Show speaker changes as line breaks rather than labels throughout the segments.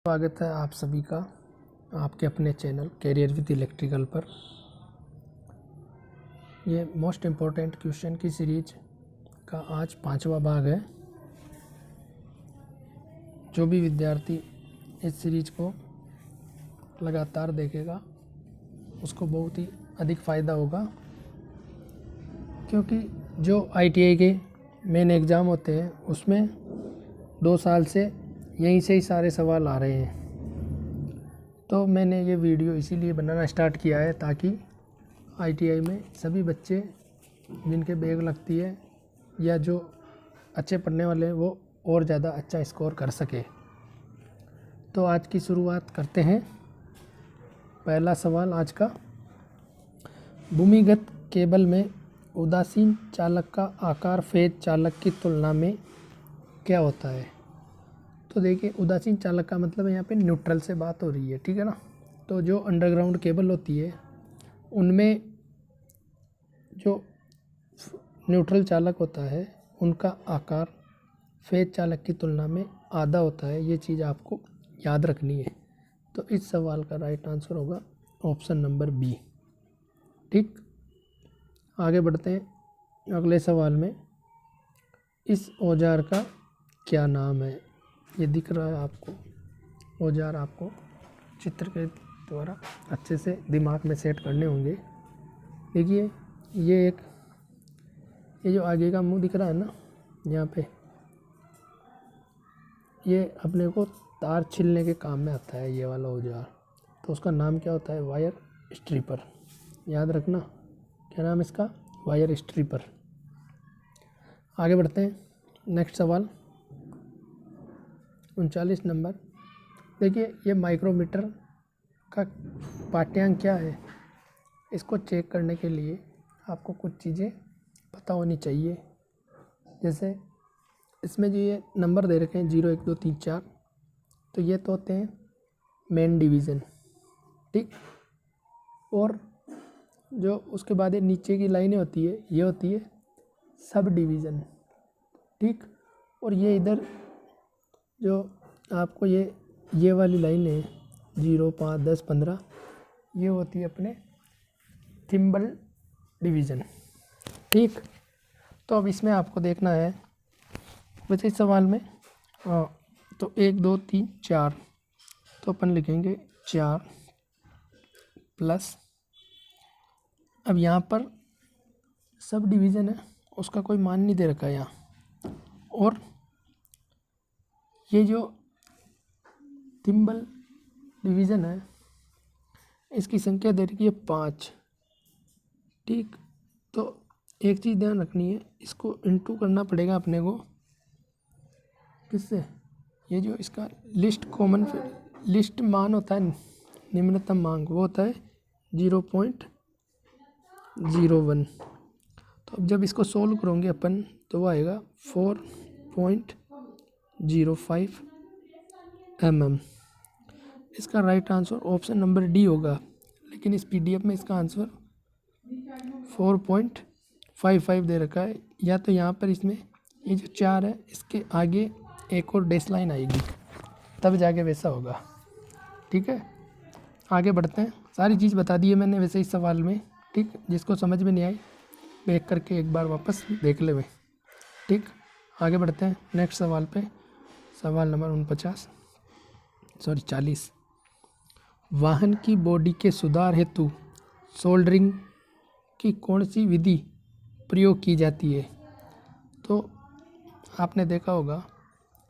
स्वागत है आप सभी का आपके अपने चैनल कैरियर विद इलेक्ट्रिकल पर। ये मोस्ट इम्पोर्टेंट क्वेश्चन की सीरीज का आज 5वां भाग है। जो भी विद्यार्थी इस सीरीज को लगातार देखेगा उसको बहुत ही अधिक फ़ायदा होगा, क्योंकि जो ITI के मेन एग्ज़ाम होते हैं उसमें 2 साल से यहीं से ही सारे सवाल आ रहे हैं। तो मैंने ये वीडियो इसीलिए बनाना स्टार्ट किया है ताकि ITI में सभी बच्चे जिनके बैग लगती है या जो अच्छे पढ़ने वाले हैं वो और ज़्यादा अच्छा स्कोर कर सके। तो आज की शुरुआत करते हैं। पहला सवाल आज का, भूमिगत केबल में उदासीन चालक का आकार फेज चालक की तुलना में क्या होता है। तो देखिए, उदासीन चालक का मतलब यहाँ पे न्यूट्रल से बात हो रही है, ठीक है ना। तो जो अंडरग्राउंड केबल होती है उनमें जो न्यूट्रल चालक होता है उनका आकार फेज चालक की तुलना में आधा होता है। ये चीज़ आपको याद रखनी है। तो इस सवाल का राइट आंसर होगा ऑप्शन नंबर बी। ठीक, आगे बढ़ते हैं अगले सवाल में। इस औजार का क्या नाम है। ये दिख रहा है आपको औजार, आपको चित्र के द्वारा अच्छे से दिमाग में सेट करने होंगे। देखिए, ये जो आगे का मुंह दिख रहा है ना, यहाँ पे ये अपने को तार छीलने के काम में आता है, ये वाला औजार। तो उसका नाम क्या होता है, वायर स्ट्रिपर। याद रखना, क्या नाम इसका, वायर स्ट्रिपर। आगे बढ़ते हैं, नेक्स्ट सवाल 39 नंबर। देखिए, ये माइक्रोमीटर का पाठ्यांक क्या है। इसको चेक करने के लिए आपको कुछ चीज़ें पता होनी चाहिए। जैसे इसमें जो ये नंबर दे रखे हैं 0 1 2 3 4, तो ये तो होते हैं मेन डिवीज़न, ठीक। और जो उसके बाद ये नीचे की लाइनें होती है, ये होती है सब डिवीज़न, ठीक। और ये इधर जो आपको ये वाली लाइन है 0 5 10 15, ये होती है अपने थिम्बल डिवीज़न, ठीक। तो अब इसमें आपको देखना है, वैसे इस सवाल में तो 1 2 3 4, तो अपन लिखेंगे 4 प्लस, अब यहाँ पर सब डिवीज़न है उसका कोई मान नहीं दे रखा है यहाँ। और ये जो थिम्बल डिवीज़न है इसकी संख्या दे रखी है 5, ठीक। तो एक चीज़ ध्यान रखनी है, इसको इंटू करना पड़ेगा अपने को किससे, ये जो इसका लिस्ट मान होता है, निम्नतम मान वो होता है 0.01। तो अब जब इसको सोल्व करोगे अपन तो वो आएगा 4.05 mm। इसका right answer option number D होगा, लेकिन इस PDF में इसका आंसर 4.55 दे रखा है। या तो यहाँ पर इसमें ये जो 4 है इसके आगे एक और डैश लाइन आएगी, तब जाके वैसा होगा, ठीक है। आगे बढ़ते हैं, सारी चीज़ बता दी है मैंने वैसे इस सवाल में, ठीक। जिसको समझ में नहीं आई बैक करके एक बार वापस देख ले, ठीक। आगे बढ़ते हैं नेक्स्ट सवाल पे, सवाल नंबर 40। वाहन की बॉडी के सुधार हेतु सोल्डरिंग की कौन सी विधि प्रयोग की जाती है। तो आपने देखा होगा,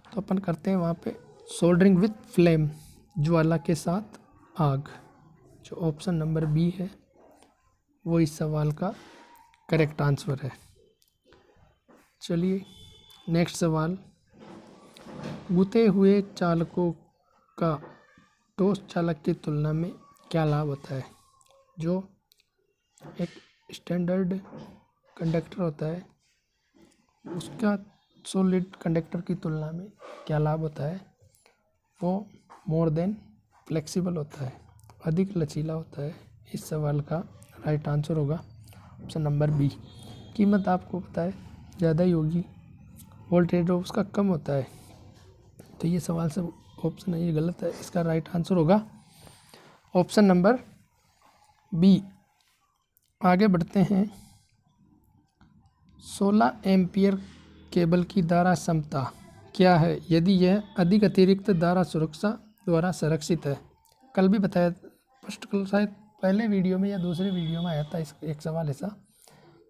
तो अपन करते हैं वहाँ पे सोल्डरिंग विथ फ्लेम, ज्वाला के साथ आग। जो ऑप्शन नंबर बी है वो इस सवाल का करेक्ट आंसर है। चलिए नेक्स्ट सवाल, गुते हुए चालकों का ठोस चालक की तुलना में क्या लाभ होता है। जो एक स्टैंडर्ड कंडक्टर होता है उसका सॉलिड कंडक्टर की तुलना में क्या लाभ होता है, वो मोर देन फ्लेक्सिबल होता है, अधिक लचीला होता है। इस सवाल का राइट आंसर होगा ऑप्शन नंबर बी। कीमत आपको पता है ज़्यादा ही होगी, वोल्टेज ड्रॉप उसका कम होता है। तो ये सवाल से ऑप्शन है ये गलत है, इसका राइट आंसर होगा ऑप्शन नंबर बी। आगे बढ़ते हैं। 16 एम्पियर केबल की धारा क्षमता क्या है यदि यह अधिक अतिरिक्त धारा सुरक्षा द्वारा संरक्षित है। कल भी बताया, फर्स्ट कल शायद पहले वीडियो में या दूसरे वीडियो में आया था इस एक सवाल ऐसा।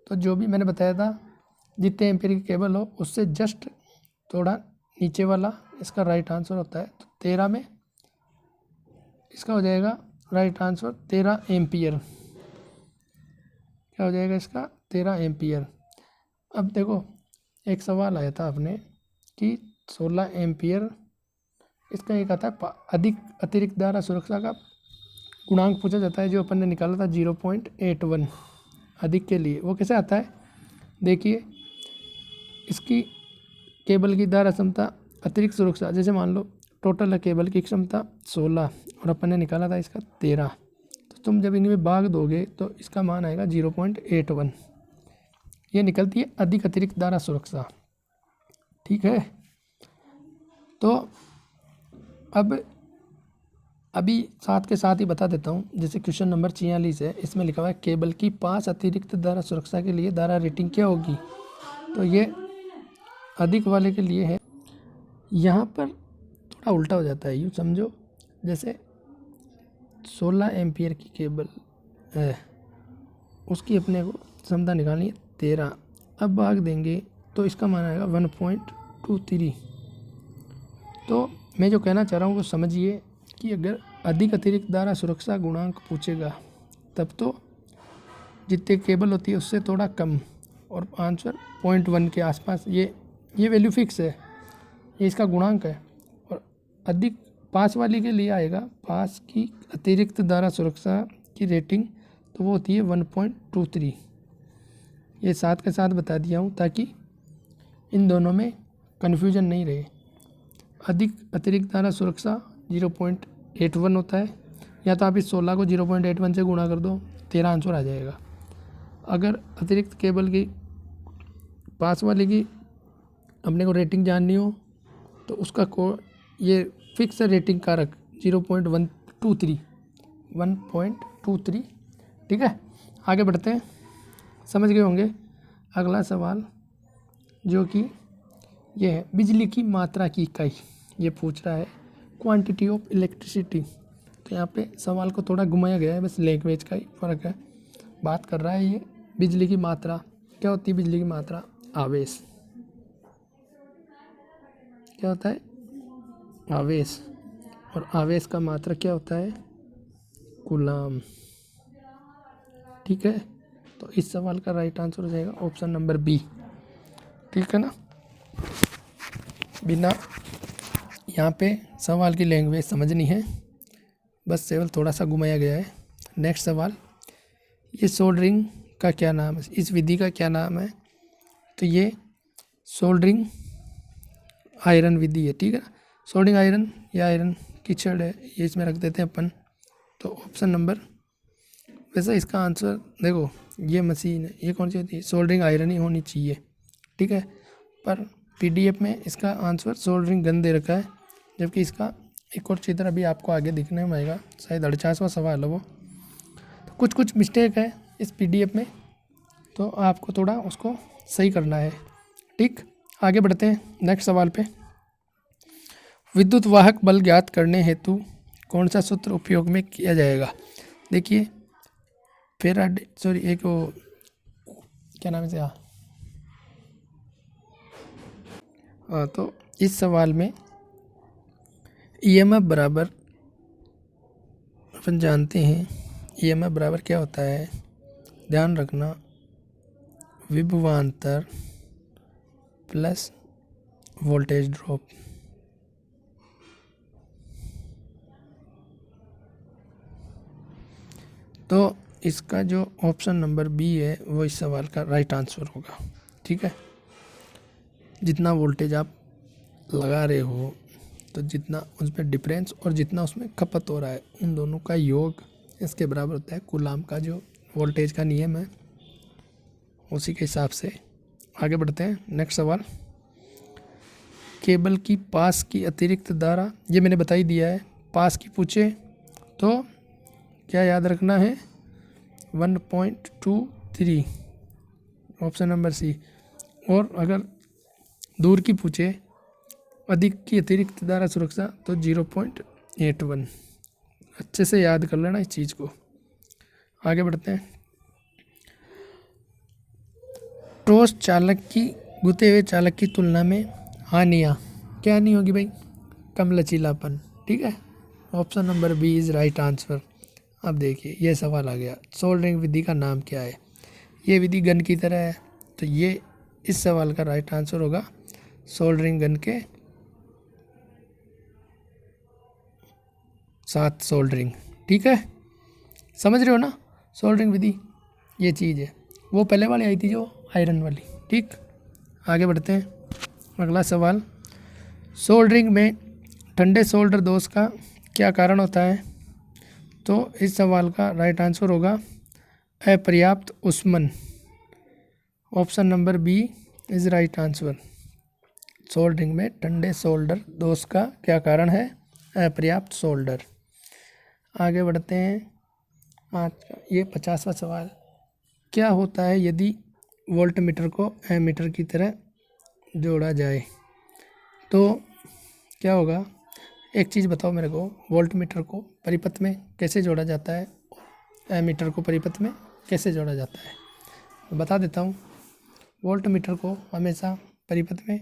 तो जो भी मैंने बताया था जितने एम्पियर की केबल हो उससे जस्ट थोड़ा नीचे वाला इसका राइट आंसर होता है। तो 13 में इसका हो जाएगा राइट आंसर 13 एम्पियर। क्या हो जाएगा इसका 13 एम्पियर। अब देखो एक सवाल आया था आपने कि 16 एम्पियर, इसका एक आता है अधिक अतिरिक्त धारा सुरक्षा का गुणांक पूछा जाता है, जो अपन ने निकाला था 0.81 अधिक के लिए। वो कैसे आता है देखिए, इसकी केबल की धारा क्षमता अतिरिक्त सुरक्षा, जैसे मान लो टोटल है केबल की क्षमता 16 और अपन ने निकाला था इसका 13, तो तुम जब इनमें भाग दोगे तो इसका मान आएगा 0.81। ये निकलती है अधिक अतिरिक्त धारा सुरक्षा। ठीक है, तो अब अभी साथ के साथ ही बता देता हूँ। जैसे क्वेश्चन नंबर 46 है, इसमें लिखा हुआ है केबल की 5 अतिरिक्त धारा सुरक्षा के लिए धारा रेटिंग क्या होगी। तो ये अधिक वाले के लिए है। यहाँ पर थोड़ा उल्टा हो जाता है, यूँ समझो जैसे 16 एम्पियर की केबल है, उसकी अपने को क्षमता निकालनी है 13। अब भाग देंगे तो इसका मान आएगा 1.23। तो मैं जो कहना चाह रहा हूँ वो समझिए कि अगर अधिक अतिरिक्त धारा सुरक्षा गुणांक पूछेगा तब तो जितने केबल होती है उससे थोड़ा कम, और आंसर 0.1 के आसपास, ये वैल्यू फिक्स है, ये इसका गुणांक है। और अधिक पास वाली के लिए आएगा, पास की अतिरिक्त धारा सुरक्षा की रेटिंग तो वो होती है 1.23। ये साथ के साथ बता दिया हूँ ताकि इन दोनों में कन्फ्यूजन नहीं रहे। अधिक अतिरिक्त धारा सुरक्षा 0.81 होता है, या तो आप इस 16 को 0.81 से गुणा कर दो, 13 आंसर आ जाएगा। अगर अतिरिक्त केबल की पास वाले की अपने को रेटिंग जाननी हो तो उसका ये फिक्स रेटिंग कारक 1.23। ठीक है, आगे बढ़ते हैं। समझ गए होंगे। अगला सवाल जो कि ये है बिजली की मात्रा की इकाई, ये पूछ रहा है क्वांटिटी ऑफ इलेक्ट्रिसिटी। तो यहाँ पे सवाल को थोड़ा घुमाया गया है, बस लैंग्वेज का ही फ़र्क है। बात कर रहा है ये बिजली की मात्रा क्या होती है। बिजली की मात्रा आवेश, क्या होता है आवेश, और आवेश का मात्रा क्या होता है कूलाम। ठीक है, तो इस सवाल का राइट आंसर हो जाएगा ऑप्शन नंबर बी। ठीक है ना, बिना यहाँ पे सवाल की लैंग्वेज समझनी है, बस केवल थोड़ा सा घुमाया गया है। नेक्स्ट सवाल, ये सोल्डरिंग का क्या नाम है, इस विधि का क्या नाम है। तो ये सोल्डरिंग आयरन विधि है। ठीक है, सोल्डरिंग आयरन या आयरन की छड़ है, ये इसमें रख देते हैं अपन। तो ऑप्शन नंबर, वैसे इसका आंसर देखो, ये मशीन है, ये कौन सी होती है सोल्डरिंग आयरन ही होनी चाहिए। ठीक है, पर पीडीएफ में इसका आंसर सोल्डरिंग गन दे रखा है, जबकि इसका एक और चित्र अभी आपको आगे दिखने में आएगा, शायद 48वां सवाल है वो। तो कुछ मिस्टेक है इस पीडीएफ में, तो आपको थोड़ा उसको सही करना है। ठीक, आगे बढ़ते हैं नेक्स्ट सवाल पे। विद्युत वाहक बल ज्ञात करने हेतु कौन सा सूत्र उपयोग में किया जाएगा। देखिए फेराडे, सॉरी एक वो क्या नाम है तो इस सवाल में ईएमएफ बराबर अपन जानते हैं, ईएमएफ बराबर क्या होता है, ध्यान रखना, विभवांतर प्लस वोल्टेज ड्रॉप। तो इसका जो ऑप्शन नंबर बी है वो इस सवाल का राइट आंसर होगा। ठीक है, जितना वोल्टेज आप लगा रहे हो तो जितना उसमें डिफरेंस और जितना उसमें खपत हो रहा है, उन दोनों का योग इसके बराबर होता है कूलाम का जो वोल्टेज का नियम है, उसी के हिसाब से। आगे बढ़ते हैं नेक्स्ट सवाल। केबल की पास की अतिरिक्त धारा, ये मैंने बता ही दिया है। पास की पूछे तो क्या याद रखना है, 1.23, ऑप्शन नंबर सी। और अगर दूर की पूछे अधिक की अतिरिक्त धारा सुरक्षा तो 0.81। अच्छे से याद कर लेना इस चीज़ को। आगे बढ़ते हैं। ठोस चालक की गुते हुए चालक की तुलना में हानियाँ, क्या हानि होगी भाई, कम लचीलापन। ठीक है, option number B is right answer. अब देखिए ये सवाल आ गया, सोल्डरिंग विधि का नाम क्या है। ये विधि गन की तरह है, तो ये इस सवाल का राइट आंसर होगा सोल्डरिंग गन के साथ सोल्डरिंग। ठीक है, समझ रहे हो ना, सोल्डरिंग विधि ये चीज़ है। वो पहले वाली आई थी जो आयरन वाली। ठीक, आगे बढ़ते हैं। अगला सवाल, सोल्डरिंग में ठंडे सोल्डर दोष का क्या कारण होता है। तो इस सवाल का राइट आंसर होगा अपर्याप्त ऊष्मन। Option number B is right answer. Soldering में ठंडे सोल्डर दोष का क्या कारण है, अपर्याप्त सोल्डर। आगे बढ़ते हैं। आज का ये 50वां सवाल, क्या होता है यदि वोल्ट मीटर को एमीटर की तरह जोड़ा जाए। तो क्या होगा, एक चीज़ बताओ मेरे को, वोल्ट मीटर को परिपथ में कैसे जोड़ा जाता है, एमीटर को परिपथ में कैसे जोड़ा जाता है। बता देता हूँ, वोल्ट मीटर को हमेशा परिपथ में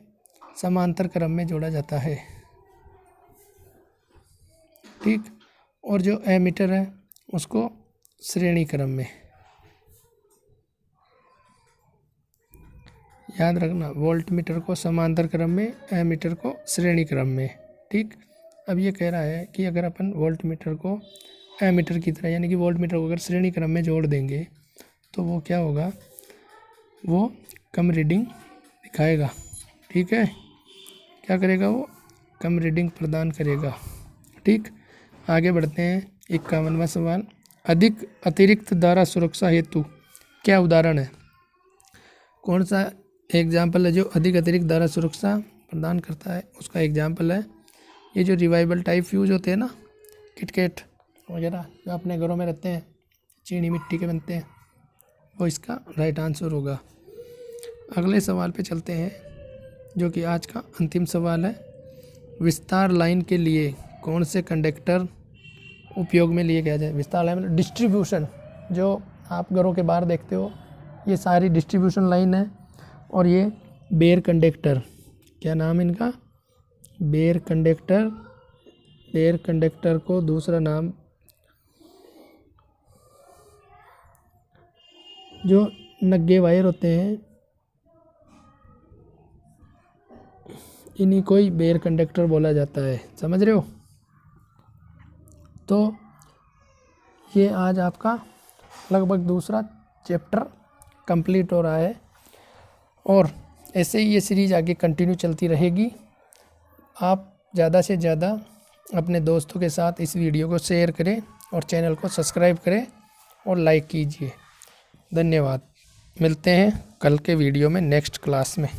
समांतर क्रम में जोड़ा जाता है। ठीक, और जो एमीटर है उसको श्रेणी क्रम में। याद रखना, वोल्ट मीटर को समांतर क्रम में, एमीटर को श्रेणी क्रम में। ठीक, अब ये कह रहा है कि अगर अपन वोल्ट मीटर को एमीटर की तरह, यानी कि वोल्ट मीटर को अगर श्रेणी क्रम में जोड़ देंगे तो वो क्या होगा, वो कम रीडिंग दिखाएगा। ठीक है, क्या करेगा, वो कम रीडिंग प्रदान करेगा। ठीक, आगे बढ़ते हैं। 51वां सवाल, अधिक अतिरिक्त धारा सुरक्षा हेतु क्या उदाहरण है। कौन सा एग्जाम्पल है जो अधिक अतिरिक्त धारा सुरक्षा प्रदान करता है, उसका एग्जाम्पल है ये जो रिवाइबल टाइप फ्यूज होते हैं ना, किटकेट वगैरह जो अपने घरों में रहते हैं, चीनी मिट्टी के बनते हैं, वो इसका राइट आंसर होगा। अगले सवाल पे चलते हैं जो कि आज का अंतिम सवाल है, विस्तार लाइन के लिए कौन से कंडक्टर उपयोग में लिए गया जाए। विस्तार लाइन मतलब डिस्ट्रीब्यूशन, जो आप घरों के बाहर देखते हो, ये सारी डिस्ट्रीब्यूशन लाइन है। और ये बेयर कंडक्टर, क्या नाम है इनका, बेयर कंडक्टर। बेयर कंडक्टर को दूसरा नाम जो नग्गे वायर होते हैं, इन्हीं को ही बेयर कंडक्टर बोला जाता है। समझ रहे हो। तो ये आज आपका लगभग दूसरा चैप्टर कंप्लीट हो रहा है, और ऐसे ही ये सीरीज़ आगे कंटिन्यू चलती रहेगी। आप ज़्यादा से ज़्यादा अपने दोस्तों के साथ इस वीडियो को शेयर करें और चैनल को सब्सक्राइब करें और लाइक कीजिए। धन्यवाद। मिलते हैं कल के वीडियो में नेक्स्ट क्लास में।